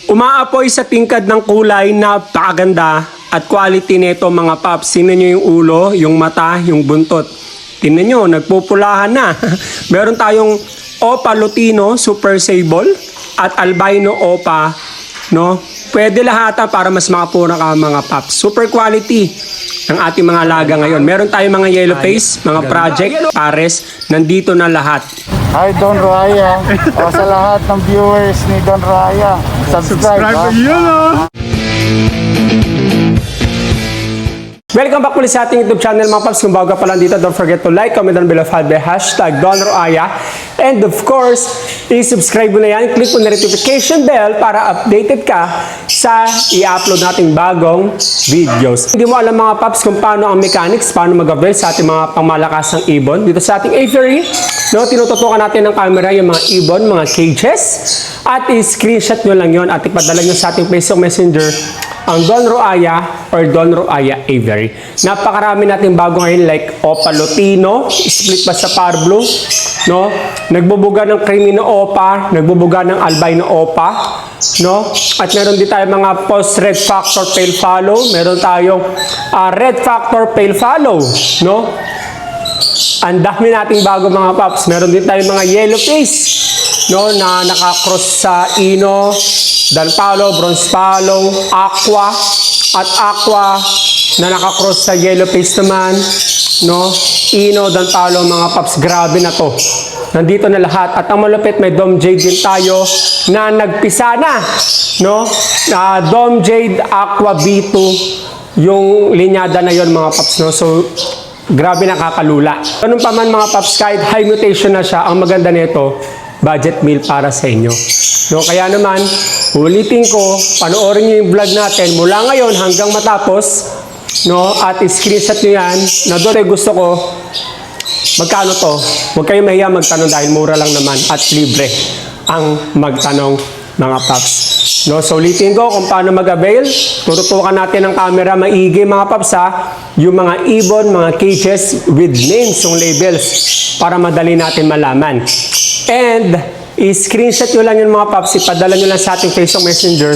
Umaapoy sa tingkad ng kulay, napakaganda at quality nito mga paps. Tingnan nyo yung ulo, yung mata, yung buntot. Tingnan nyo, nagpupulahan na. Meron tayong Opa Lutino Super Sable at Albino Opa, no? Pwede lahatan para mas makapura ka mga paps. Super quality ng ating mga alaga ngayon. Meron tayong mga yellow face, mga project, pares. Nandito na lahat. Hi Don Raya. O sa lahat ng viewers ni Don Raya, subscribe ha? Welcome back ulit sa ating YouTube channel mga paps. Kung bago ka pa lang dito, don't forget to like, comment down below, follow by hashtag Don Roaya. And of course, i-subscribe mo na yan. Click mo na notification bell para updated ka sa i-upload nating bagong videos. Hindi mo alam mga paps kung paano ang mechanics, paano mag-avail sa ating mga pangmalakasang ibon. Dito sa ating aviary, no, tinututukan natin ng camera yung mga ibon, mga cages. At i-screenshot nyo lang yon at ipadala nyo sa ating Facebook Messenger ang Don Roaya or Don Roaya Aviary. Napakarami natin bago ngayon like Opa Lutino, split pa sa Par Blue, no? Nagbubuga ng Crimino Opa, nagbubuga ng Albino Opa, no? At meron din tayo mga post Red Factor Pale Follow, meron tayong Red Factor Pale Follow, no? Ang dami nating bago mga paps. Meron din tayong mga yellow face, no, na nakakross sa Ino, Dan Palo, Bronze Palo, Aqua, at Aqua na nakakross sa yellow face naman, no, Ino, Dan Palo, mga paps. Grabe na to. Nandito na lahat. At ang malupit, may Dom Jade din tayo na nagpisa na, no, Dom Jade Aqua B2 yung linyada na yon mga paps, no. So grabe, nakakalula. Ganun pa man mga paps, kahit high mutation na siya, ang maganda nito, budget meal para sa inyo. No, kaya naman, ulitin ko, panoorin nyo yung vlog natin mula ngayon hanggang matapos, no, at screenshot nyo yan, na doon ay gusto ko, magkano to? Huwag kayong mahiya magtanong dahil mura lang naman at libre ang magtanong mga paps. No, so ulitin ko kung paano mag-avail. Tututukan natin ang camera maigi mga paps ha. Yung mga ibon, mga cages with names, yung labels para madali natin malaman. And i-screenshot nyo lang yung mga paps, ipadala nyo lang sa ating Facebook Messenger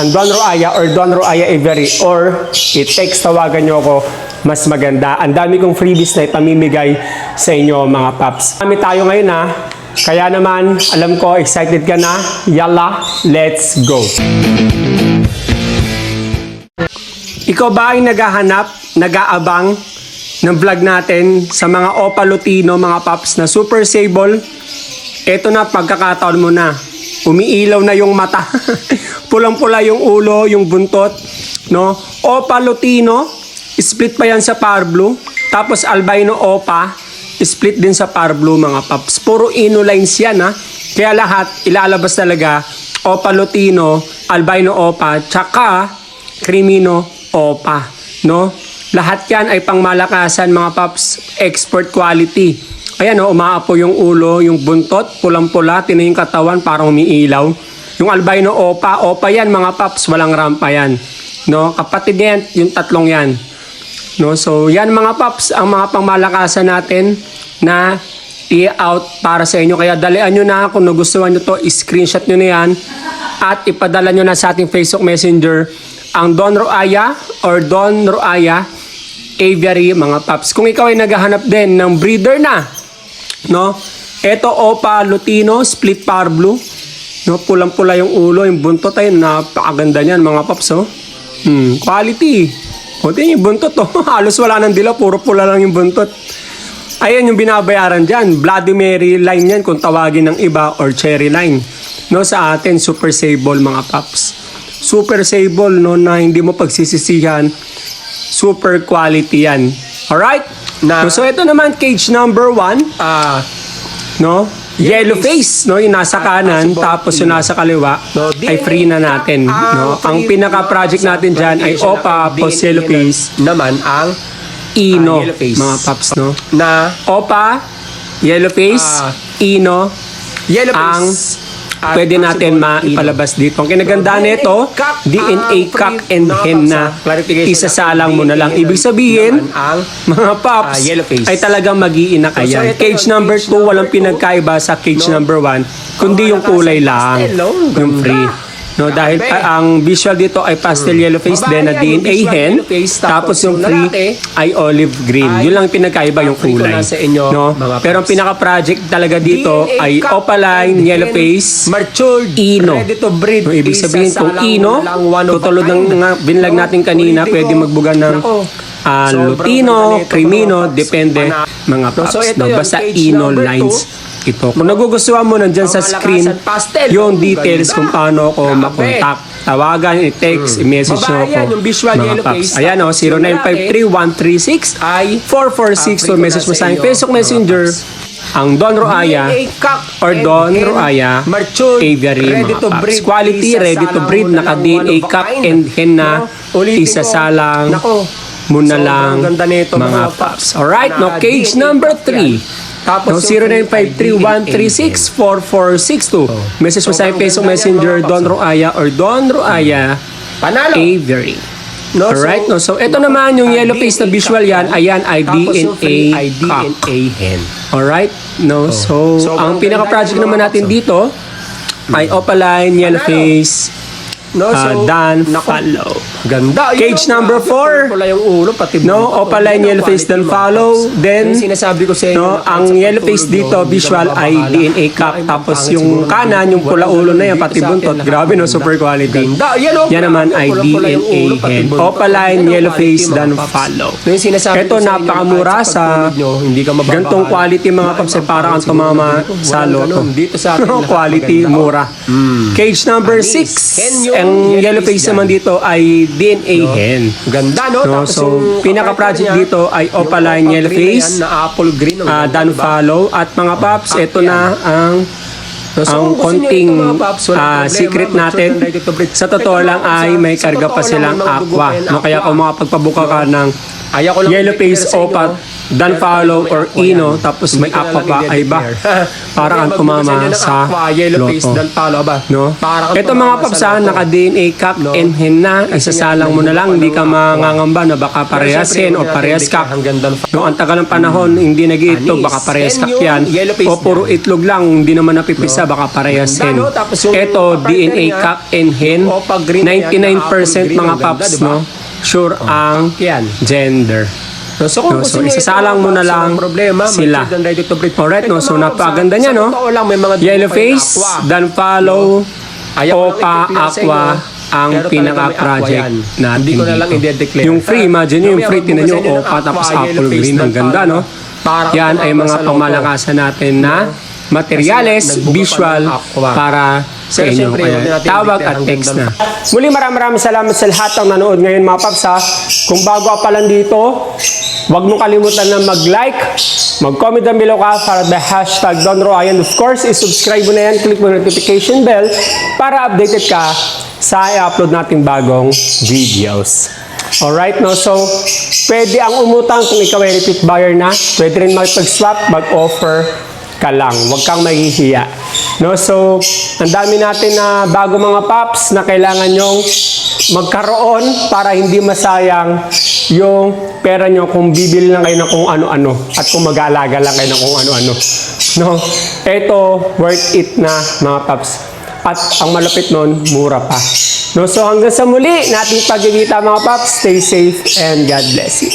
ang Don Roaya or Don Roaya Aviary or i-text, tawagan nyo ako, mas maganda. Ang dami kong freebies na ipamimigay sa inyo mga paps. Kami tayo ngayon ha. Kaya naman, alam ko, excited ka na. Yalla, let's go! Ikaw ba ay naghahanap, nag-aabang ng vlog natin sa mga Opa Lutino, mga paps na Super Sable? Ito na, pagkakataon mo na. Umiilaw na yung mata. Pulang-pula yung ulo, yung buntot. No? Opa Lutino, split pa yan sa Par Blue. Tapos Albino Opa, split din sa Par Blue mga paps. Puro Ino lines yan ha. Kaya lahat ilalabas talaga Opa Lutino, Albino Opa, tsaka Crimino Opa. No? Lahat yan ay pangmalakasan mga paps. Export quality. Ayan o, umaapo yung ulo, yung buntot, pulang-pula, tinan yung katawan, parang umiilaw. Yung Albino Opa, Opa yan mga paps, walang rampa yan. No? Kapatid yan, yung tatlong yan. No, so yan mga paps ang mga pangmalakasan natin na i-out para sa inyo. Kaya dalian nyo na kung nagustuhan nyo to, screenshot nyo na yan at ipadala nyo na sa ating Facebook Messenger ang Don Roaya or Don Roaya Aviary mga paps. Kung ikaw ay naghahanap din ng breeder na, no, eto Opa Lutino Split Par Blue, no, pulang-pula yung ulo, yung buntot ay napakaganda niyan mga paps. Oh. Quality. O, yung buntot to. Halos wala nang dilaw, puro pula lang yung buntot. Ayan yung binabayaran dyan. Bloody Mary line yan kung tawagin ng iba or cherry line. No, sa atin, Super Sable mga paps. Super Sable, no, na hindi mo pagsisisihan. Super quality yan. Alright? So, ito naman, cage number 1. No? Yellow face, no, yung nasa kanan, tapos yung nasa kaliwa, ay free na natin, no. Ang pinaka-project natin dyan ay Opa post yellow face, naman ang Ino, mga paps, no. Na Opa, yellow face, Ino, ang pwede natin maipalabas dito. Ang kinagandaan nito, DNA cock and hen na isasalang mo na lang. Ibig sabihin, mga paps, ay talagang mag-iina ka yan. Cage number 2, walang pinagkaiba sa cage number 1, kundi yung kulay lang, yung free. No, dahil ang visual dito ay pastel yellow face din na DNA hen, tapos yung free ay olive green. Yun lang pinagkaiba yung kulay. No? Pero ang pinaka-project talaga dito ay opaline yellow face ino. No, ibig sabihin kung ino, tutulad ng binlag natin kanina, pwede magbuga ng Lutino, Crimino, depende mga paps. No? Basta ino lines ito. Kung nagugustuhan mo nandyan sa screen yung details kung paano ako makontak. Tawagan, i-text, i-message nyo ako mga paps. Ayan o, 0953-136-446 or message mo sa aking Facebook Messenger ang Don Roaya or Don Roaya Aviary mga paps. Quality, ready to breed, naka-DNA cup and hen na isasalang muna lang mga paps. Alright, no, cage number 3. No, 0953-136-4462. Message mo sa aking Facebook Messenger, Don Roaya or Don Roaya Aviary. Alright, no? So, ito naman yung yellow face na visual yan. Ayan ay DNA cup. Alright, no? So, ang pinaka-project naman natin dito ay opaline yellow face Dan Follow. Ganda. Cage number 4. Pula yung ulo, pati No, opaline yellow face Dan Follow. Then, sinasabi ko sa inyo, no, ang yellow face dito, visual ay DNA cup. Tapos yung kanan, yung pula ulo na yan, pati buntot. Grabe, no? Super quality. Yan naman ay DNA hen. Opaline yellow face Dan Follow. Ito, napakamura sa gantong quality mga paps. Parang ang tumama sa loto. Quality, mura. Cage number 6. Ang yellow face naman dito ay DNA hen. Ganda, no? So, pinaka-project dito ay opaline yellow face, na apple green. Dan Follow. At mga paps, ito na ang konting secret natin. Sa totoo lang ay may karga pa silang aqua. No, kaya kung makapagpabuka ka ng yellow face, opat, Dan Follow or Ino, tapos may aqua pa, ay ba? Parang ang tumama sa loto. No? Ito mga papsahan, naka-DNA cup and hen na, isasalang mo na lang, hindi ka mangangamba na baka parehas hen o parehas cup. No, ang tagal ng panahon, hindi nag-iitlog, baka parehas cup yan. O puro itlog lang, hindi naman napipisa, baka parehas hen. Ito, DNA cup and hen, 99% mga paps, no? Sure ang gender. So, isasalang mo na lang sila. Alright, no? So, napaganda niya, no? Yellow face, Dan Follow, Opa, Aqua, ang pinaka-project natin dito. Yung free, imagine nyo, yung free, tinan nyo, Opa, tapos apple green. Ang ganda, no? Yan ay mga pamalakasan natin na materyales, visual, para sa inyo. Kaya tawag at text na. Muli maraming salamat sa lahat ng nanood ngayon mga paps ha. Kung bago ka pa lang dito, huwag mong kalimutan na mag-like, mag-comment down below ka para the hashtag Don Roaya. And of course, i-subscribe mo na yan, click mo notification bell para updated ka sa i-upload nating bagong videos. Alright, no? So, pwede ang umutang kung ikaw ay repeat buyer na. Pwede rin makipag-swap, mag-offer ka lang. Huwag kang mahihiya. No? So, ang dami natin na bago mga paps na kailangan nyong magkaroon para hindi masayang yung pera nyo kung bibili lang kayo ng kung ano-ano at kung mag-aalaga lang kayo ng kung ano-ano. No? Ito, worth it na mga paps. At ang malapit nun, mura pa. No? So, hanggang sa muli, nating pagkikita mga paps. Stay safe and God bless you.